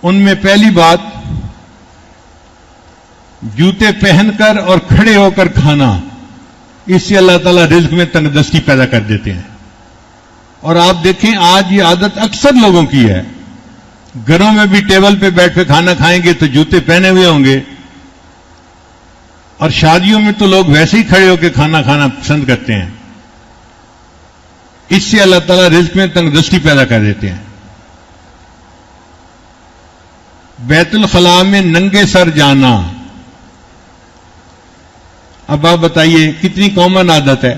ان میں پہلی بات جوتے پہن کر اور کھڑے ہو کر کھانا، اس سے اللہ تعالیٰ رزق میں تنگدستی پیدا کر دیتے ہیں. اور آپ دیکھیں آج یہ عادت اکثر لوگوں کی ہے، گھروں میں بھی ٹیبل پہ بیٹھ کے کھانا کھائیں گے تو جوتے پہنے ہوئے ہوں گے، اور شادیوں میں تو لوگ ویسے ہی کھڑے ہو کے کھانا کھانا پسند کرتے ہیں. اس سے اللہ تعالیٰ رزق میں تنگدستی پیدا کر دیتے ہیں. بیت الخلاء میں ننگے سر جانا، اب آپ بتائیے کتنی کامن عادت ہے.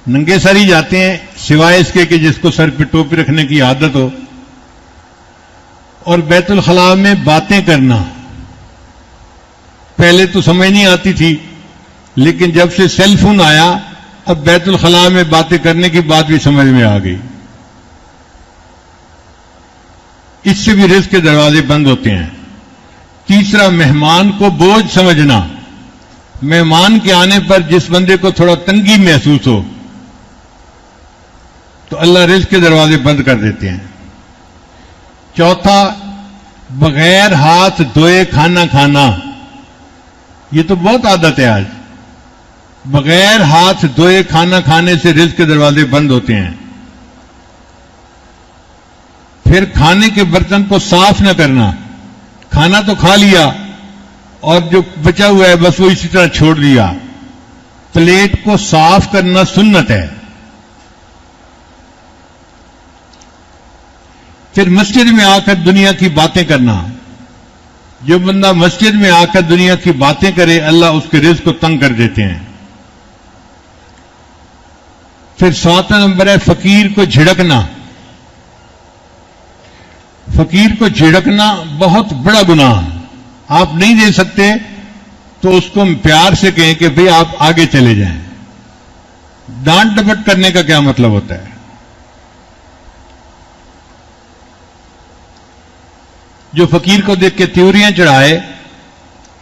ننگے سر ہی جاتے ہیں سوائے اس کے کہ جس کو سر پہ ٹوپی رکھنے کی عادت ہو. اور بیت الخلاء میں باتیں کرنا، پہلے تو سمجھ نہیں آتی تھی، لیکن جب سے سیل فون آیا اب بیت الخلاء میں باتیں کرنے کی بات بھی سمجھ میں آ گئی. اس سے بھی رزق کے دروازے بند ہوتے ہیں. تیسرا، مہمان کو بوجھ سمجھنا. مہمان کے آنے پر جس بندے کو تھوڑا تنگی محسوس ہو تو اللہ رزق کے دروازے بند کر دیتے ہیں. چوتھا، بغیر ہاتھ دھوئے کھانا کھانا. یہ تو بہت عادت ہے آج. بغیر ہاتھ دھوئے کھانا کھانے سے رزق کے دروازے بند ہوتے ہیں. پھر کھانے کے برتن کو صاف نہ کرنا. کھانا تو کھا لیا اور جو بچا ہوا ہے بس وہ اسی طرح چھوڑ دیا. پلیٹ کو صاف کرنا سنت ہے. پھر مسجد میں آ کر دنیا کی باتیں کرنا. جو بندہ مسجد میں آ کر دنیا کی باتیں کرے اللہ اس کے رزق کو تنگ کر دیتے ہیں. پھر 7واں نمبر ہے فقیر کو جھڑکنا. فقیر کو جھڑکنا بہت بڑا گناہ. آپ نہیں دے سکتے تو اس کو پیار سے کہیں کہ بھئی آپ آگے چلے جائیں. ڈانٹ ڈپٹ کرنے کا کیا مطلب ہوتا ہے؟ جو فقیر کو دیکھ کے تیوریاں چڑھائے،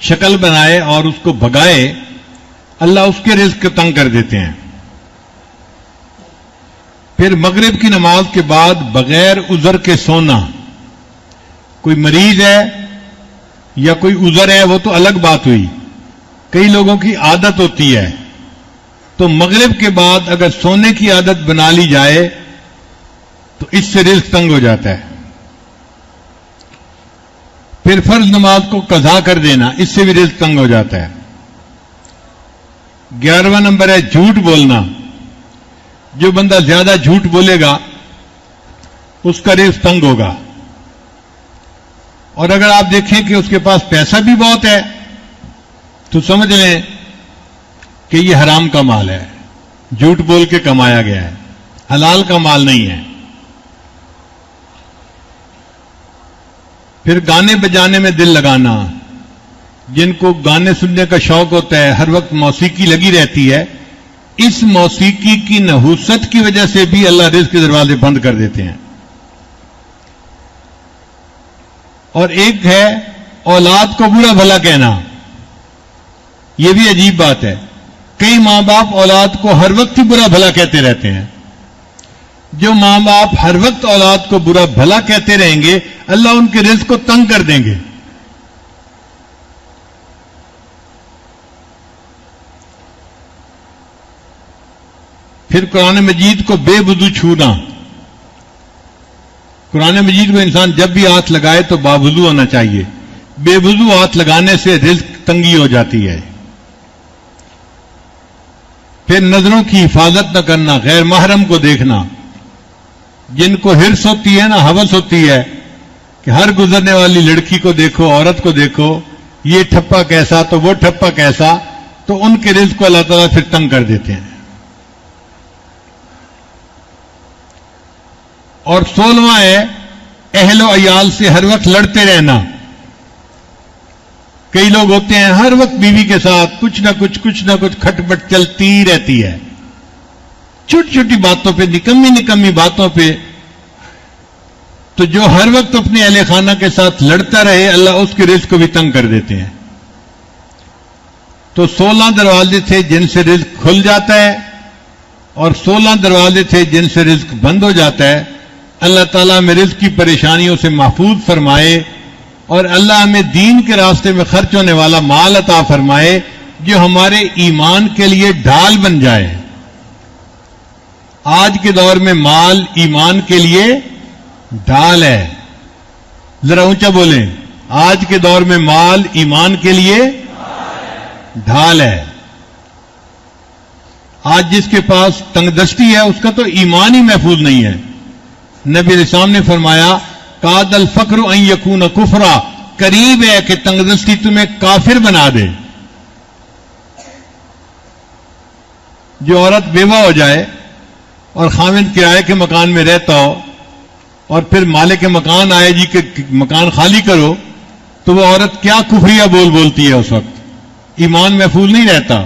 شکل بنائے اور اس کو بھگائے، اللہ اس کے رزق کو تنگ کر دیتے ہیں. پھر مغرب کی نماز کے بعد بغیر عذر کے سونا. کوئی مریض ہے یا کوئی عذر ہے وہ تو الگ بات ہوئی، کئی لوگوں کی عادت ہوتی ہے، تو مغرب کے بعد اگر سونے کی عادت بنا لی جائے تو اس سے رزق تنگ ہو جاتا ہے. پھر فرض نماز کو قضا کر دینا، اس سے بھی رزق تنگ ہو جاتا ہے. 11واں نمبر ہے جھوٹ بولنا. جو بندہ زیادہ جھوٹ بولے گا اس کا رزق تنگ ہوگا. اور اگر آپ دیکھیں کہ اس کے پاس پیسہ بھی بہت ہے تو سمجھ لیں کہ یہ حرام کا مال ہے، جھوٹ بول کے کمایا گیا ہے، حلال کا مال نہیں ہے. پھر گانے بجانے میں دل لگانا. جن کو گانے سننے کا شوق ہوتا ہے، ہر وقت موسیقی لگی رہتی ہے، اس موسیقی کی نحوست کی وجہ سے بھی اللہ رزق کے دروازے بند کر دیتے ہیں. اور ایک ہے اولاد کو برا بھلا کہنا. یہ بھی عجیب بات ہے. کئی ماں باپ اولاد کو ہر وقت ہی برا بھلا کہتے رہتے ہیں. جو ماں باپ ہر وقت اولاد کو برا بھلا کہتے رہیں گے اللہ ان کے رزق کو تنگ کر دیں گے. پھر قرآن مجید کو بے وضو چھونا. قرآن مجید کو انسان جب بھی ہاتھ لگائے تو باوضو ہونا چاہیے. بے وضو ہاتھ لگانے سے رزق تنگی ہو جاتی ہے. پھر نظروں کی حفاظت نہ کرنا، غیر محرم کو دیکھنا. جن کو حرص ہوتی ہے نا، ہوس ہوتی ہے کہ ہر گزرنے والی لڑکی کو دیکھو، عورت کو دیکھو، یہ ٹھپا کیسا تو وہ ٹھپا کیسا، تو ان کے رزق کو اللہ تعالیٰ پھر تنگ کر دیتے ہیں. اور 16واں ہے اہل و عیال سے ہر وقت لڑتے رہنا. کئی لوگ ہوتے ہیں ہر وقت بیوی کے ساتھ کچھ نہ کچھ کھٹ پٹ چلتی رہتی ہے، چھوٹی چھوٹی باتوں پہ، نکمی باتوں پہ. تو جو ہر وقت اپنے اہل خانہ کے ساتھ لڑتا رہے اللہ اس کے رزق کو بھی تنگ کر دیتے ہیں. تو 16 دروازے تھے جن سے رزق کھل جاتا ہے اور 16 دروازے تھے جن سے رزق بند ہو جاتا ہے. اللہ تعالیٰ ہمیں رزق کی پریشانیوں سے محفوظ فرمائے اور اللہ ہمیں دین کے راستے میں خرچ ہونے والا مال عطا فرمائے جو ہمارے ایمان کے لیے ڈھال بن جائے۔ آج کے دور میں مال ایمان کے لیے ڈھال ہے، ذرا اونچا بولیں، آج کے دور میں مال ایمان کے لیے ڈھال ہے۔ آج جس کے پاس تنگ دستی ہے اس کا تو ایمان ہی محفوظ نہیں ہے۔ نبی علیہ السلام نے فرمایا کاد الفقر ان یکون کفرا، قریب ہے کہ تنگ دستی تمہیں کافر بنا دے۔ جو عورت بیوہ ہو جائے اور خاوند کرائے کے مکان میں رہتا ہو اور پھر مالک مکان آئے جی کہ مکان خالی کرو، تو وہ عورت کیا کفریہ بول بولتی ہے، اس وقت ایمان محفوظ نہیں رہتا۔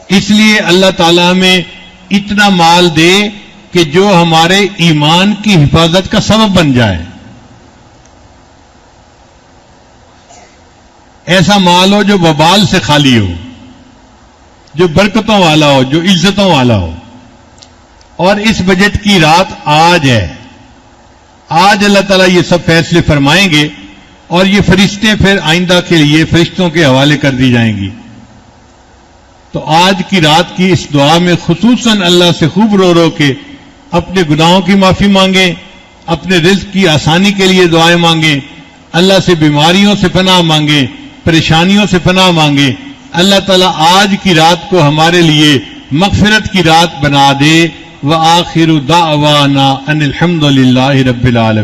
اس لیے اللہ تعالیٰ ہمیں اتنا مال دے کہ جو ہمارے ایمان کی حفاظت کا سبب بن جائے۔ ایسا مال ہو جو وبال سے خالی ہو، جو برکتوں والا ہو، جو عزتوں والا ہو۔ اور اس بجٹ کی رات آج ہے، آج اللہ تعالیٰ یہ سب فیصلے فرمائیں گے اور یہ فرشتے پھر آئندہ کے لیے فرشتوں کے حوالے کر دی جائیں گی۔ تو آج کی رات کی اس دعا میں خصوصاً اللہ سے خوب رو رو کے اپنے گناہوں کی معافی مانگیں، اپنے رزق کی آسانی کے لیے دعائیں مانگیں، اللہ سے بیماریوں سے پناہ مانگیں، پریشانیوں سے پناہ مانگیں۔ اللہ تعالیٰ آج کی رات کو ہمارے لیے مغفرت کی رات بنا دے۔ وآخر دعوانا ان الحمد للہ رب العالمین۔